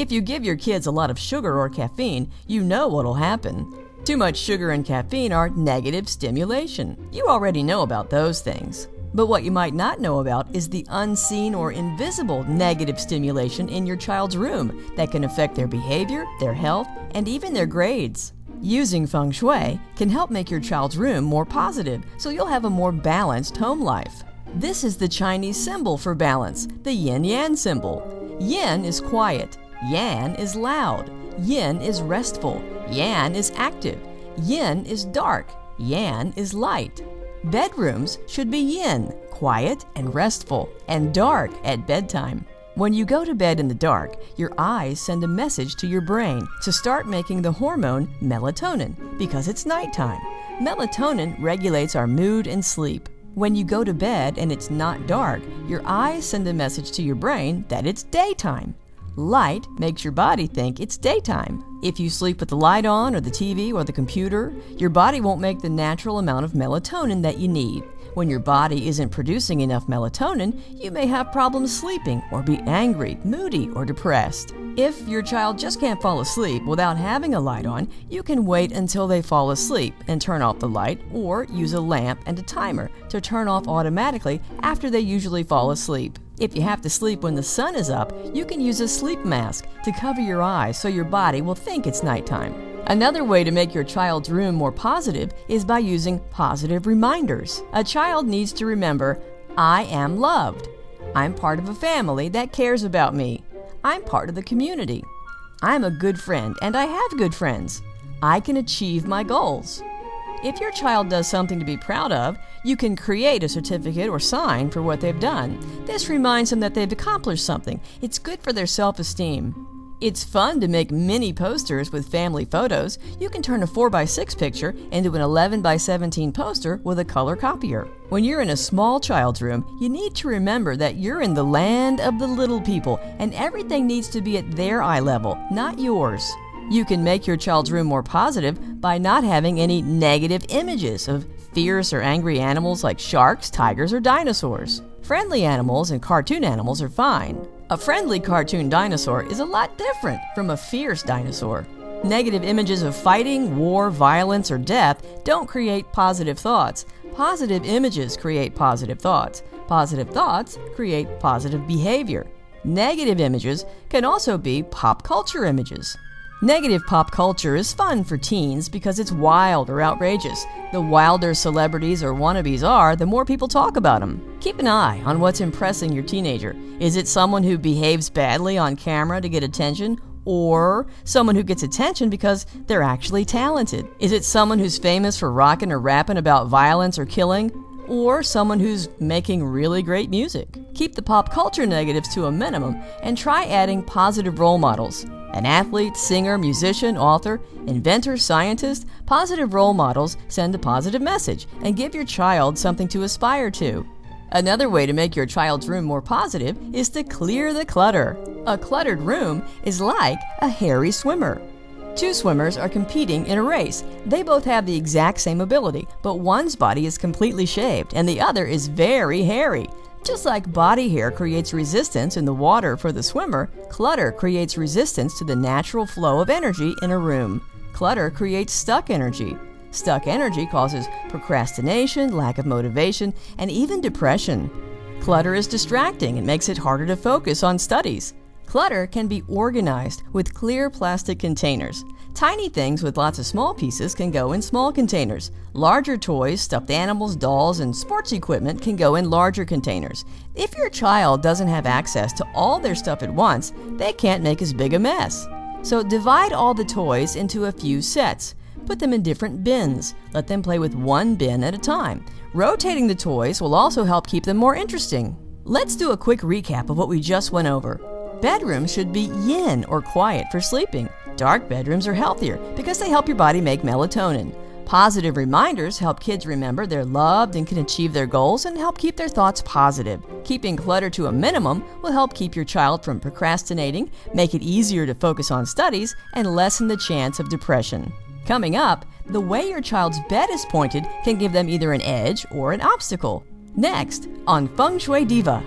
If you give your kids a lot of sugar or caffeine, you know what'll happen. Too much sugar and caffeine are negative stimulation. You already know about those things. But what you might not know about is the unseen or invisible negative stimulation in your child's room that can affect their behavior, their health, and even their grades. Using feng shui can help make your child's room more positive, so you'll have a more balanced home life. This is the Chinese symbol for balance, the yin-yang symbol. Yin is quiet, yang is loud, yin is restful, yang is active, yin is dark, yang is light. Bedrooms should be yin, quiet and restful, and dark at bedtime. When you go to bed in the dark, your eyes send a message to your brain to start making the hormone melatonin because it's nighttime. Melatonin regulates our mood and sleep. When you go to bed and it's not dark, your eyes send a message to your brain that it's daytime. Light makes your body think it's daytime. If you sleep with the light on or the TV or the computer, your body won't make the natural amount of melatonin that you need. When your body isn't producing enough melatonin, you may have problems sleeping or be angry, moody, or depressed. If your child just can't fall asleep without having a light on, you can wait until they fall asleep and turn off the light, or use a lamp and a timer to turn off automatically after they usually fall asleep. If you have to sleep when the sun is up, you can use a sleep mask to cover your eyes so your body will think it's nighttime. Another way to make your child's room more positive is by using positive reminders. A child needs to remember, I am loved. I'm part of a family that cares about me. I'm part of the community. I'm a good friend and I have good friends. I can achieve my goals. If your child does something to be proud of, you can create a certificate or sign for what they've done. This reminds them that they've accomplished something. It's good for their self-esteem. It's fun to make mini posters with family photos. You can turn a 4x6 picture into an 11x17 poster with a color copier. When you're in a small child's room, you need to remember that you're in the land of the little people, and everything needs to be at their eye level, not yours. You can make your child's room more positive by not having any negative images of fierce or angry animals like sharks, tigers, or dinosaurs. Friendly animals and cartoon animals are fine. A friendly cartoon dinosaur is a lot different from a fierce dinosaur. Negative images of fighting, war, violence, or death don't create positive thoughts. Positive images create positive thoughts. Positive thoughts create positive behavior. Negative images can also be pop culture images. Negative pop culture is fun for teens because it's wild or outrageous. The wilder celebrities or wannabes are, the more people talk about them. Keep an eye on what's impressing your teenager. Is it someone who behaves badly on camera to get attention, or someone who gets attention because they're actually talented? Is it someone who's famous for rocking or rapping about violence or killing, or someone who's making really great music? Keep the pop culture negatives to a minimum and try adding positive role models. An athlete, singer, musician, author, inventor, scientist, positive role models send a positive message and give your child something to aspire to. Another way to make your child's room more positive is to clear the clutter. A cluttered room is like a hairy swimmer. Two swimmers are competing in a race. They both have the exact same ability, but one's body is completely shaved and the other is very hairy. Just like body hair creates resistance in the water for the swimmer, clutter creates resistance to the natural flow of energy in a room. Clutter creates stuck energy. Stuck energy causes procrastination, lack of motivation, and even depression. Clutter is distracting and makes it harder to focus on studies. Clutter can be organized with clear plastic containers. Tiny things with lots of small pieces can go in small containers. Larger toys, stuffed animals, dolls, and sports equipment can go in larger containers. If your child doesn't have access to all their stuff at once, they can't make as big a mess. So divide all the toys into a few sets. Put them in different bins. Let them play with one bin at a time. Rotating the toys will also help keep them more interesting. Let's do a quick recap of what we just went over. Bedrooms should be yin or quiet for sleeping. Dark bedrooms are healthier because they help your body make melatonin. Positive reminders help kids remember they're loved and can achieve their goals and help keep their thoughts positive. Keeping clutter to a minimum will help keep your child from procrastinating, make it easier to focus on studies, and lessen the chance of depression. Coming up, the way your child's bed is pointed can give them either an edge or an obstacle. Next on Feng Shui Diva.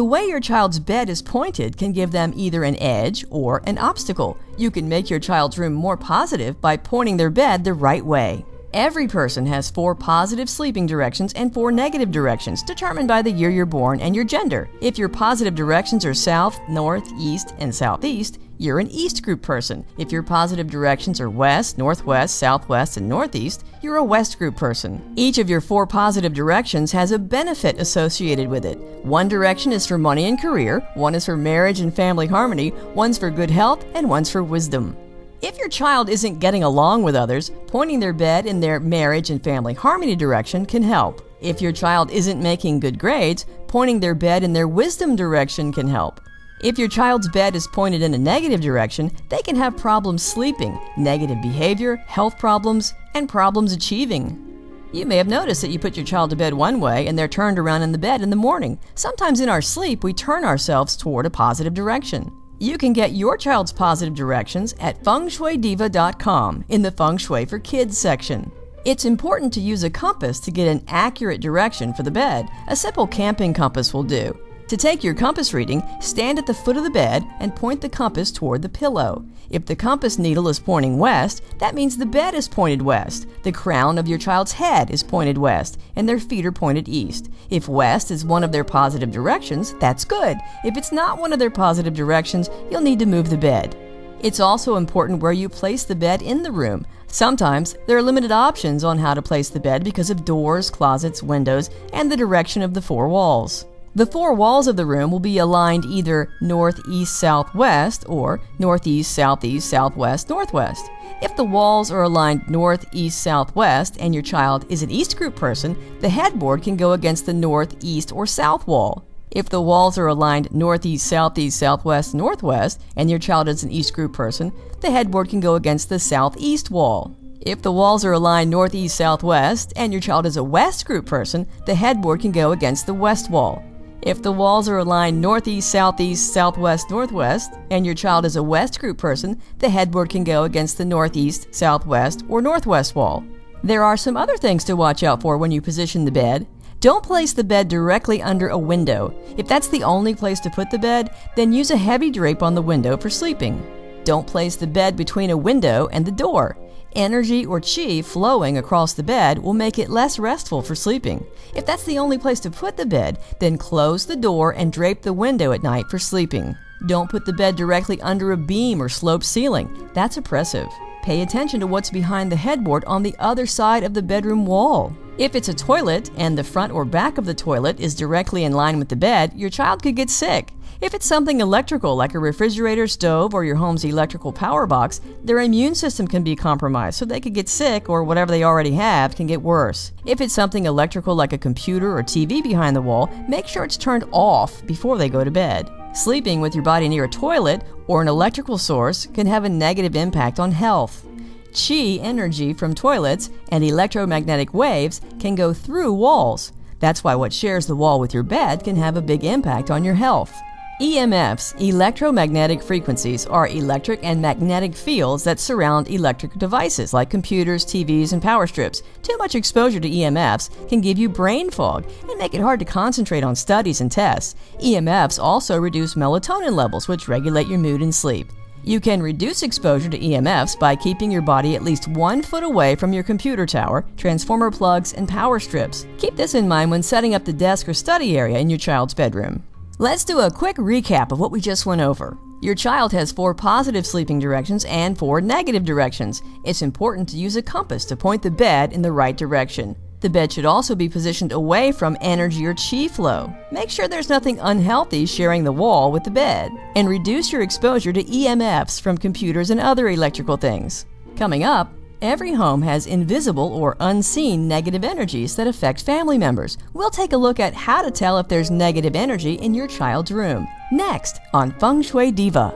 The way your child's bed is pointed can give them either an edge or an obstacle. You can make your child's room more positive by pointing their bed the right way. Every person has 4 positive sleeping directions and 4 negative directions, determined by the year you're born and your gender. If your positive directions are south, north, east, and southeast, you're an East Group person. If your positive directions are west, northwest, southwest, and northeast, you're a West Group person. Each of your 4 positive directions has a benefit associated with it. One direction is for money and career, one is for marriage and family harmony, one's for good health, and one's for wisdom. If your child isn't getting along with others, pointing their bed in their marriage and family harmony direction can help. If your child isn't making good grades, pointing their bed in their wisdom direction can help. If your child's bed is pointed in a negative direction, they can have problems sleeping, negative behavior, health problems, and problems achieving. You may have noticed that you put your child to bed one way and they're turned around in the bed in the morning. Sometimes in our sleep, we turn ourselves toward a positive direction. You can get your child's positive directions at fengshuidiva.com in the Feng Shui for Kids section. It's important to use a compass to get an accurate direction for the bed. A simple camping compass will do. To take your compass reading, stand at the foot of the bed and point the compass toward the pillow. If the compass needle is pointing west, that means the bed is pointed west. The crown of your child's head is pointed west, and their feet are pointed east. If west is one of their positive directions, that's good. If it's not one of their positive directions, you'll need to move the bed. It's also important where you place the bed in the room. Sometimes there are limited options on how to place the bed because of doors, closets, windows, and the direction of the 4 walls. The 4 walls of the room will be aligned either northeast, southwest, or northeast, southeast, southwest, northwest. If the walls are aligned northeast, southwest, and your child is an East Group person, the headboard can go against the northeast or south wall. If the walls are aligned northeast, southeast, southwest, northwest, and your child is an East Group person, the headboard can go against the southeast wall. If the walls are aligned northeast, southwest, and your child is a West Group person, the headboard can go against the west wall. If the walls are aligned northeast, southeast, southwest, northwest, and your child is a West Group person, the headboard can go against the northeast, southwest, or northwest wall. There are some other things to watch out for when you position the bed. Don't place the bed directly under a window. If that's the only place to put the bed, then use a heavy drape on the window for sleeping. Don't place the bed between a window and the door. Energy or chi flowing across the bed will make it less restful for sleeping. If that's the only place to put the bed, then close the door and drape the window at night for sleeping. Don't put the bed directly under a beam or sloped ceiling. That's oppressive. Pay attention to what's behind the headboard on the other side of the bedroom wall. If it's a toilet and the front or back of the toilet is directly in line with the bed, your child could get sick. If it's something electrical like a refrigerator, stove, or your home's electrical power box, their immune system can be compromised, so they could get sick or whatever they already have can get worse. If it's something electrical like a computer or TV behind the wall, make sure it's turned off before they go to bed. Sleeping with your body near a toilet or an electrical source can have a negative impact on health. Chi energy from toilets and electromagnetic waves can go through walls. That's why what shares the wall with your bed can have a big impact on your health. EMFs, electromagnetic frequencies, are electric and magnetic fields that surround electric devices like computers, TVs, and power strips. Too much exposure to EMFs can give you brain fog and make it hard to concentrate on studies and tests. EMFs also reduce melatonin levels, which regulate your mood and sleep. You can reduce exposure to EMFs by keeping your body at least 1 foot away from your computer tower, transformer plugs, and power strips. Keep this in mind when setting up the desk or study area in your child's bedroom. Let's do a quick recap of what we just went over. Your child has 4 positive sleeping directions and 4 negative directions. It's important to use a compass to point the bed in the right direction. The bed should also be positioned away from energy or chi flow. Make sure there's nothing unhealthy sharing the wall with the bed. And reduce your exposure to EMFs from computers and other electrical things. Coming up, every home has invisible or unseen negative energies that affect family members. We'll take a look at how to tell if there's negative energy in your child's room. Next on Feng Shui Diva.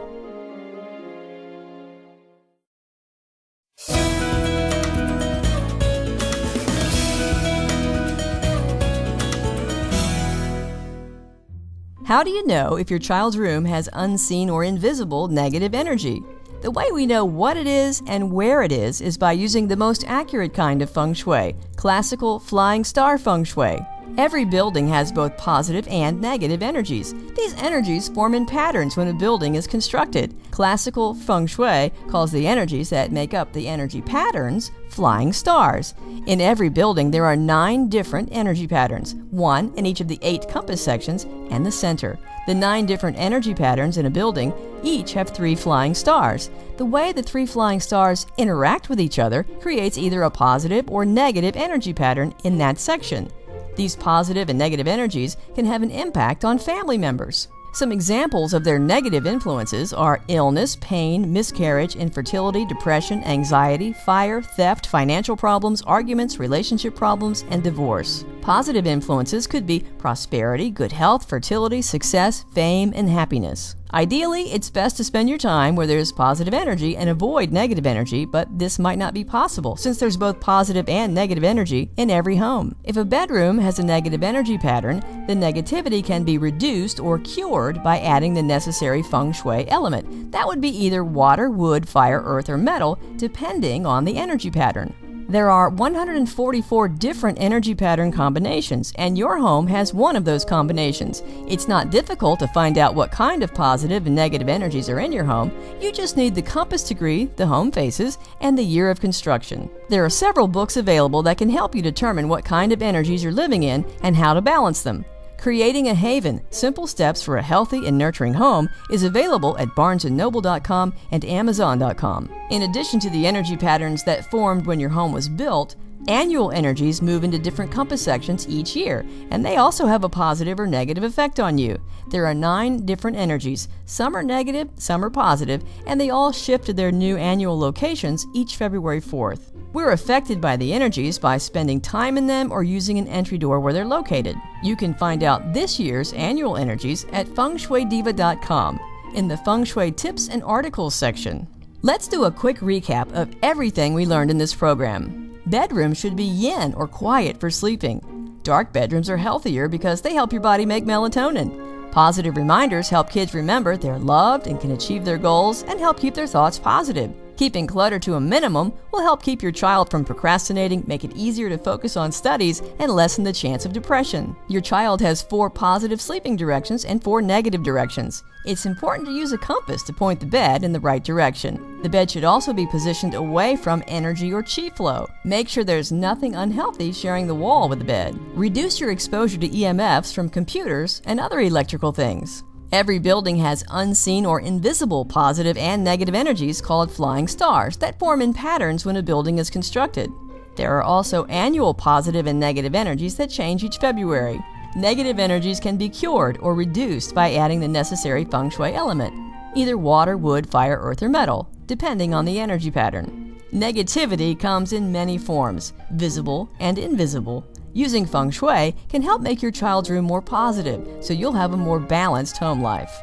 How do you know if your child's room has unseen or invisible negative energy? The way we know what it is and where it is by using the most accurate kind of feng shui, classical flying star feng shui. Every building has both positive and negative energies. These energies form in patterns when a building is constructed. Classical feng shui calls the energies that make up the energy patterns flying stars. In every building, there are 9 different energy patterns, 1 in each of the 8 compass sections and the center. The 9 different energy patterns in a building each have 3 flying stars. The way the 3 flying stars interact with each other creates either a positive or negative energy pattern in that section. These positive and negative energies can have an impact on family members. Some examples of their negative influences are illness, pain, miscarriage, infertility, depression, anxiety, fire, theft, financial problems, arguments, relationship problems, and divorce. Positive influences could be prosperity, good health, fertility, success, fame, and happiness. Ideally, it's best to spend your time where there's positive energy and avoid negative energy, but this might not be possible since there's both positive and negative energy in every home. If a bedroom has a negative energy pattern, the negativity can be reduced or cured by adding the necessary feng shui element. That would be either water, wood, fire, earth, or metal, depending on the energy pattern. There are 144 different energy pattern combinations, and your home has one of those combinations. It's not difficult to find out what kind of positive and negative energies are in your home. You just need the compass degree, the home faces, and the year of construction. There are several books available that can help you determine what kind of energies you're living in and how to balance them. Creating a Haven: Simple Steps for a Healthy and Nurturing Home is available at barnesandnoble.com and amazon.com. In addition to the energy patterns that formed when your home was built, annual energies move into different compass sections each year, and they also have a positive or negative effect on you. There are 9 different energies. Some are negative, some are positive, and they all shift to their new annual locations each February 4th. We're affected by the energies by spending time in them or using an entry door where they're located. You can find out this year's annual energies at fengshuidiva.com in the Feng Shui Tips and Articles section. Let's do a quick recap of everything we learned in this program. Bedrooms should be yin or quiet for sleeping. Dark bedrooms are healthier because they help your body make melatonin. Positive reminders help kids remember they're loved and can achieve their goals and help keep their thoughts positive. Keeping clutter to a minimum will help keep your child from procrastinating, make it easier to focus on studies, and lessen the chance of depression. Your child has 4 positive sleeping directions and 4 negative directions. It's important to use a compass to point the bed in the right direction. The bed should also be positioned away from energy or chi flow. Make sure there's nothing unhealthy sharing the wall with the bed. Reduce your exposure to EMFs from computers and other electrical things. Every building has unseen or invisible positive and negative energies called flying stars that form in patterns when a building is constructed. There are also annual positive and negative energies that change each February. Negative energies can be cured or reduced by adding the necessary feng shui element, either water, wood, fire, earth, or metal, depending on the energy pattern. Negativity comes in many forms, visible and invisible. Using feng shui can help make your child's room more positive, so you'll have a more balanced home life.